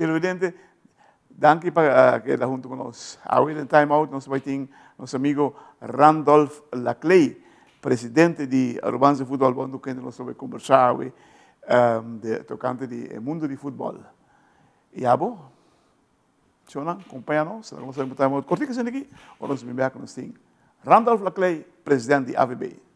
Televidente, danke para que está junto con nosotros. Ahora en Time Out nos va a tener nuestro amigo Randolph Laclay, presidente de Urbanse Futebol Bond, que nos vai conversar tocante do mundo do futebol. E abo, Chona, acompanha-nos, nós vamos botar uma cortica aqui, ou nós vamos ver que nós temos Randolph Laclay, presidente de AVB.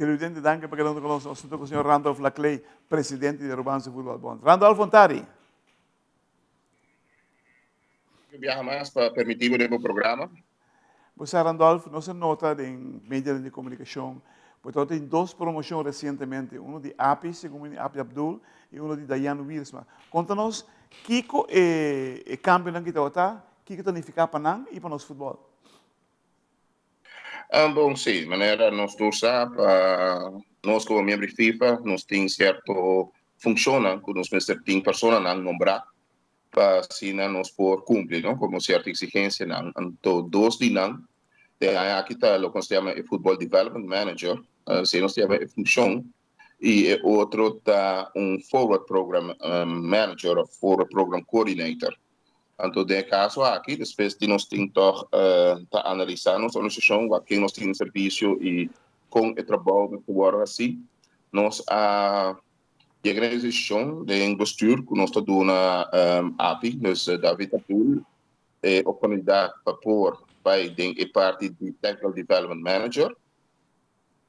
Televidente, danke per quedando con nosotros. Sono con il signor Randolph Laclay, presidente di Urbanse Futebol Bond. Randolph Fontari. Viaja mais para permitir o programa. Você, Randolph, nós nota em mídia de comunicação, porque tem duas promoções recentemente, uma de API, segundo API Abdul, e uma de Diane Wiersma. Conta-nos, Kiko é câmbio que está, Kiko significa para nós e para nosso futebol. Bom, sim, maneira nós todos sabemos, nós como membros FIFA, nós temos certo funciona, que nós temos pessoas não nombrar, para assim nós por cumprir, não, como certa exigência, não, então dois de não, aqui está o que nós chamamos de Football Development Manager, se nós temos a função, e outro está Forward Program Manager ou Forward Program Coordinator. Então, de caso aqui, depois de nós temos que analisar nossa organização, aqui nós temos serviço e com o trabalho que agora assim, nós a organização de investir que nós estamos dando API, nós David Abdul, a oportunidade para pôr vai a parte de Technical Development Manager,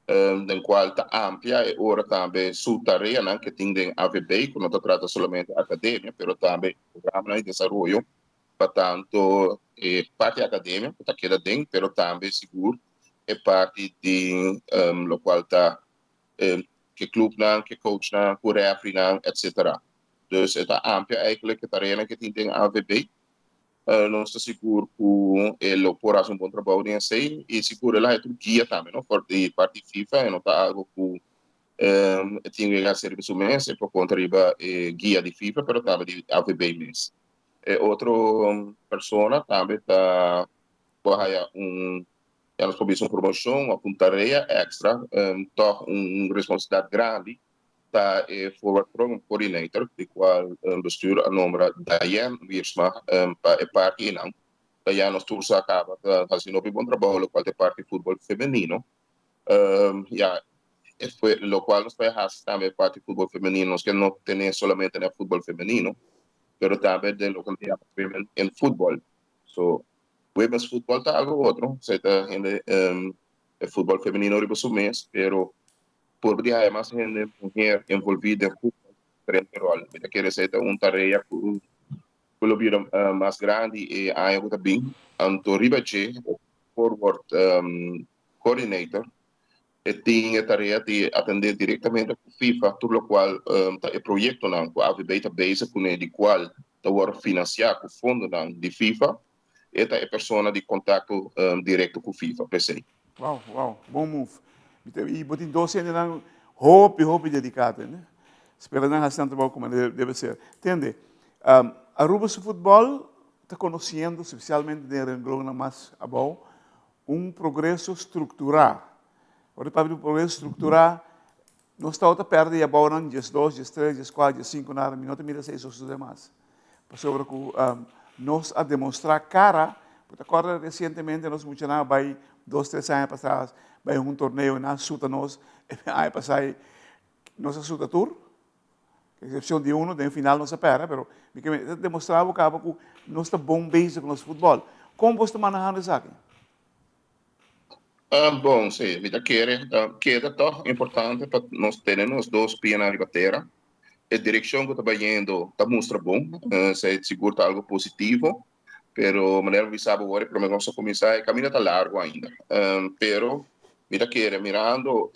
den qual está ampla e ora também sua tarefa, que tem AVB, que não trata somente academia, mas também programa de desenvolvimento. Portanto, parte acadêmica, que está aqui dentro, mas também seguro, é parte de lo qual está que clube, que coach, que referee, etc. Dus het amplia eigenlijk het arena que tem AVB. Nós estamos seguros que ele pode fazer bom trabalho em si e seguro lá é tudo guia também, não? Por de parte FIFA, não está algo que tem que ser serviço mesmo, por conta de guia de FIFA, mas também de AVB mesmo. Outra pessoa também está elas publicam promoção, uma tarefa extra, então uma responsabilidade grande está Forward Program Coordinator, de qual bestuur a nome Diane Wiersma para a parte não. Diane nós todos acaba fazendo um bom trabalho com a parte de futebol feminino. Foi o qual nós fazemos também a parte de futebol feminino, nós que não temos somente no futebol feminino, pero também de lo que women in football. So, women's football está algo outro, se está en fútbol feminino riba su mes, pero podría más gente mujer envolvida en fútbol, diferente rol. Me quiere ser una tarea que lo vieron más grande y hay algo también. Anto riba che, forward coordinator, e tem a tarefa de atender diretamente com FIFA, tudo o qual é projeto não, com a database com de qual está financiado com fundo não de FIFA, esta é a pessoa de contato direto com FIFA, PC. Wow, bom move. E botin 12 anos lang, hope dedicado, né? Espero não gastar trabalho como deve ser. Entende? Aruba su futebol está conhecendo, especialmente de renglona mais abaixo, progresso estrutural. Ora, para o progresso estrutural, nós estamos perto de abaixo, não, dias 2, dias 3, dias 4, dias 5, nada, minuto, mira 6 ou demais. Sobre que nós a demonstrar cara, porque agora recentemente nós mencionamos, vai 2, 3 anos atrás, vai torneio na Suta nós, aí passai, nós a Suta Tour, exceção de no final não se perde, mas demonstrava que nós estamos bom base com o nosso futebol. Como você está manejando isso aqui? Bom, sim, vida queda tão importante para nós termos dois pés na ribateira. A direção que está indo está mostra bom, se seguro está algo positivo, pero maneira que sabe agora, pelo menos começar, o caminho está largo ainda. Pero vida querer mirando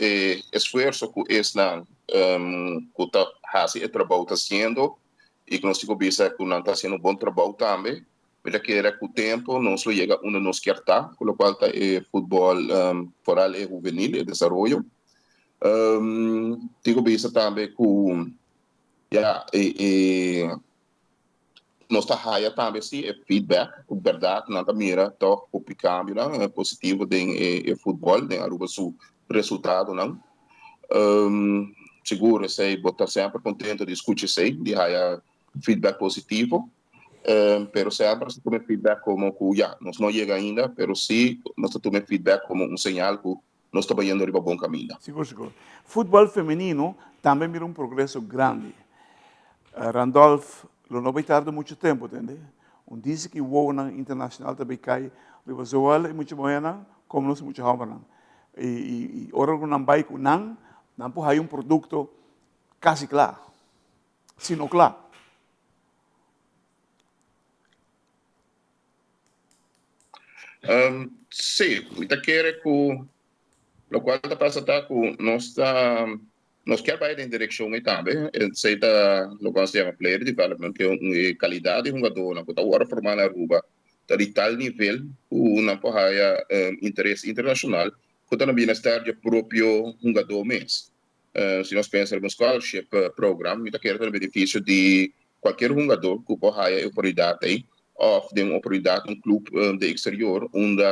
esforço que está fazendo, o trabalho está sendo e que nós temos visto que não está sendo um bom trabalho também. Mira que era com o tempo, não só chega onde nós quer estar, com o qual está o futebol foral e juvenil e desenvolvimento. Tenho visto também que nós está raia também sim, feedback, com verdade, não mira, toch o cambio, não, é positivo de futebol, de Aruba su resultado, não. Seguro, sei, botar sempre contente de escutar, sei, de raia feedback positivo. Pero sempre se toma feedback como que já, nós não chega ainda, pero sim, nós toma feedback como sinal que nós estamos indo para bom caminho. Seguro. Futebol feminino também mira progresso grande. Randolph, não vai tardar muito tempo, entende? Diz que o na internacional também cai, o Zoal é muito bom, como nós muito bom. E ora que não vai com não pode produto quase claro, sino claro. Sim, muita quer que o qual está passando com nós quer vai em direção aí também, sei da o que se chama player development que é uma qualidade de jogador, não está agora formando a Aruba, está de tal nível que não pode interesse internacional, que está na bem-estar de próprio jogador mesmo. Se nós pensamos no scholarship program, muita quer ter benefício de qualquer jogador que pode ter oportunidade aí, of de uma oportunidade um clube de exterior, onde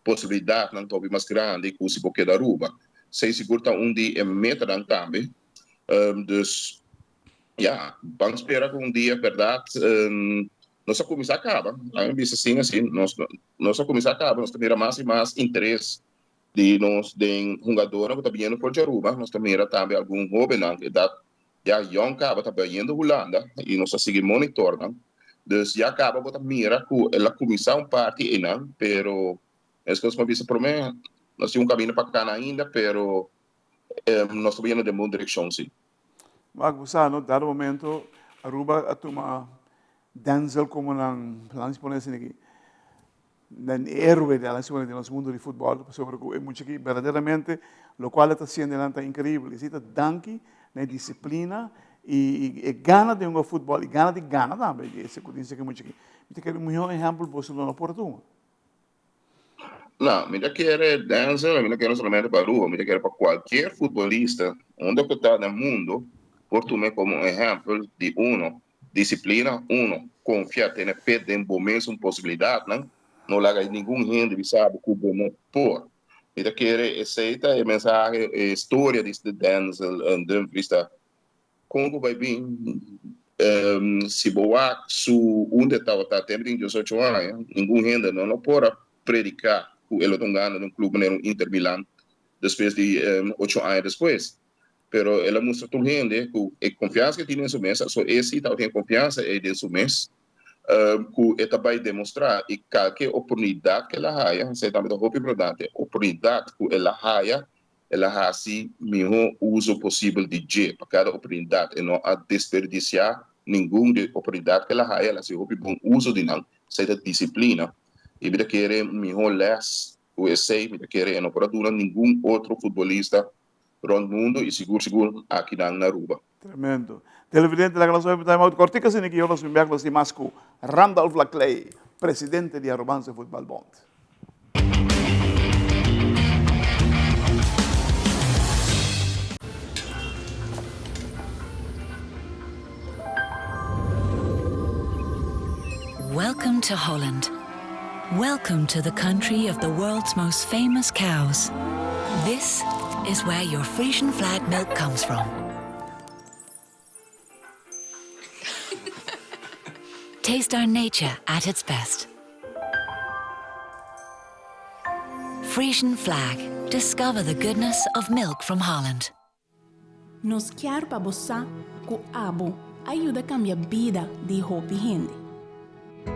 possibilidade não tobe mais grande que se pode dar Aruba. Sei seguro dia é meta também. Dus ja, vamos esperar que dia, verdade, nós começar a acabar. A gente diz assim, nós começar a acabar, nós temos mais e mais interesse de nós de jogador que está vindo por Aruba, nós também também algum jovem que dá já young acaba está vindo Holanda e nós seguimos monitorando. Dus já acaba que mira que ela começar parte e não, pero é que nós vamos para mim, nós temos caminho para cá ainda, pero nós estamos indo de boa direção, sim. Mas você, no dado momento, Aruba a tomar Denzel como vamos poner assim aqui, um héroe de nosso mundo de futebol, sobre que é muito aqui, verdadeiramente, o qual está sendo incrível. Necessita danke, disciplina e gana de futebol, e gana de gana também. Esse que diz que é muito aqui. Eu quero um exemplo você não oportuno. Não, me quer dança, me quer somente para Aruba, me quer para qualquer futebolista, onde que está no mundo, por tomar como exemplo de disciplina, confiar, ter fé em bom mesmo possibilidade, não larga nenhum rende, sabe, que o bom por. Me quer aceita a mensagem, a história deste Denzel, de vista como vai vir, se boa, su onde estava tendo 18 anos, nenhum rende, não pode predicar ele não ganha no clube no Inter Milan depois de 8 anos depois. Pero ele mostra tudo gente que a confiança que tem em seu mês, só esse tem confiança em seu mês, que ele vai demonstrar e qualquer oportunidade que ela haja, você também muito importante, oportunidade que ela haja, ela assim melhor uso possível de G para cada oportunidade e não a desperdiciar nenhuma oportunidade que ela haja, ela se bom uso de não, seja disciplina. E vida querer melhor les USA, me querer não para nenhum outro futebolista rond mundo e seguro aqui na Aruba. Tremendo. Televidente da Glass Web Time Out, cortica sin que horas miembros de Masco, Randolph Laclay, presidente de Arubanza Football Bond. Welcome to Holland. Welcome to the country of the world's most famous cows. This is where your Frisian flag milk comes from. Taste our nature at its best. Frisian flag. Discover the goodness of milk from Holland. Nos quer para bossa com abo ajuda a cambiar a vida de hopi gente.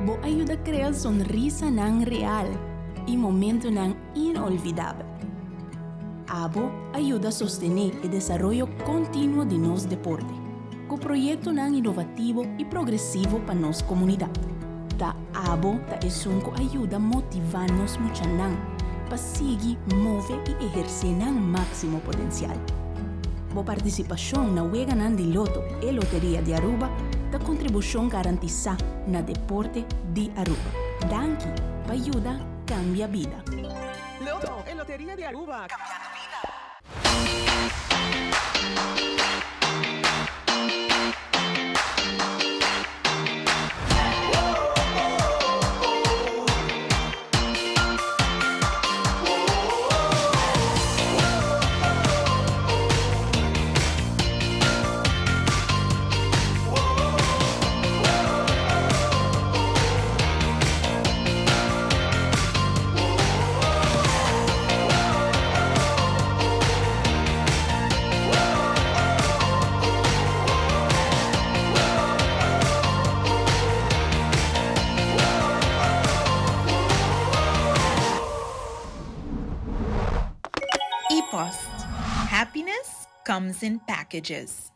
Bo ajuda a criar sonrisa nang real e momento nang inolvidável. Abo ajuda a sostener o desenvolvimento contínuo de nos deporte, com projeto nang inovativo e progressivo para nos comunidade. Ta Abo ta esunco ajuda a motivar nos muchanang para seguir, mover e exercer nang máximo potencial. Bo participação na Wega nang di Loto e Loteria de Aruba da contribuição garantizada na deporte de Aruba. Danke, para ajuda cambia vida. Loto e Loteria de Aruba. Cambiando vida. ePost. Happiness comes in packages.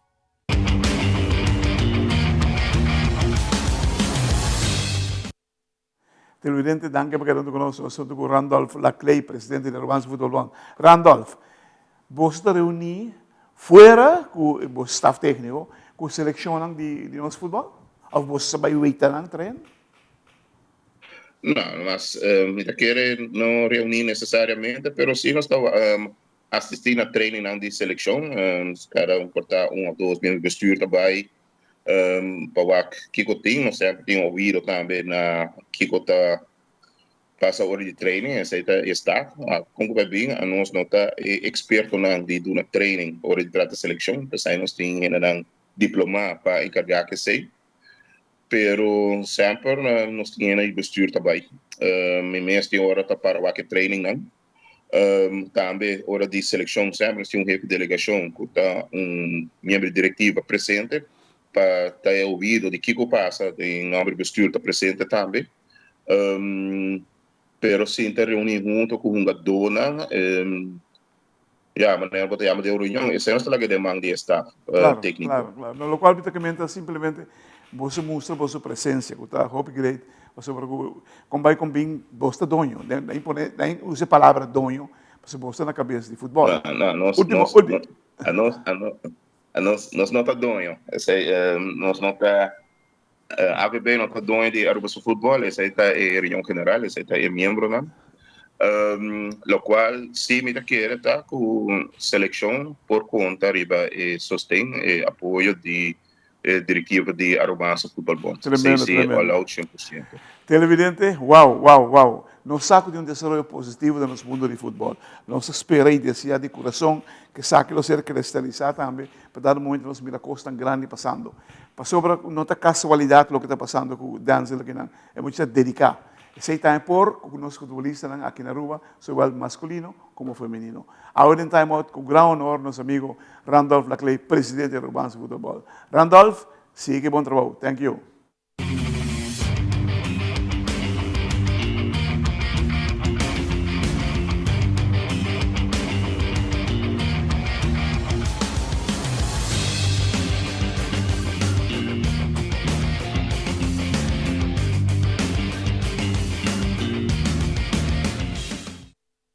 Televidente, danke perché non conosco, sono con Randolph Laclay, presidente del Arubanza Football Bond. Randolph, vos te reuni fuera con il staff tecnico, con selezione di nostro football? O vos sabay waitan ang tren? No, mas me quiere no reunir necesariamente, pero sí nos estaba assistir a training de selección, cada cortar um ou dois membros do bestuur daarbij, para que Kiko tem, sempre tem ouvido também na Kiko tá passa hora de training, está, como vai bem, a nós não tá experto na de do na training, hora de tratar seleção, porque nós tem ainda diploma para encarregar que sei. Pero sempre nós tínhamos o bestuur também. Meestal tem hora para o training não. Também hora de seleção sempre tem jefe de delegação que está membro diretiva presente para ter ouvido de que passa, em nome do bestuur está presente também. Pero se reunir junto com uma dona, mas não vou chamar de reunião, essa é a demanda de staff técnico. Claro. No qual praticamente simplesmente você mostra a sua presença, que está hope great, você vai com bem, você está dono, nem usa a palavra dono, você está na cabeça de futebol. Nós não está dono, nós não está AVB não está dono de Aruba Futebol, essa é a reunião general, essa é membro, não? Lo qual sim me quer estar com seleção por conta riba e sostém e apoio de diretiva de Arubanza Football Bond. Tremendo. 100%. Televidente, wow. Nós saco de desenvolvimento positivo no nosso mundo de futebol. Nós esperamos de coração que saque lo ser cristalizado também, para dar um momento nós mira coisa tão grande passando. Passou para não ter casualidade o que está passando com o Denzel, que é muito dedicado. Esse time por conosco futbolistas aqui na Aruba, sou igual masculino como feminino. Agora em time out, com grande honor, nosso amigo Randolph Laclay, presidente do Arubanza Football. Randolph, siga bom trabalho. Thank you.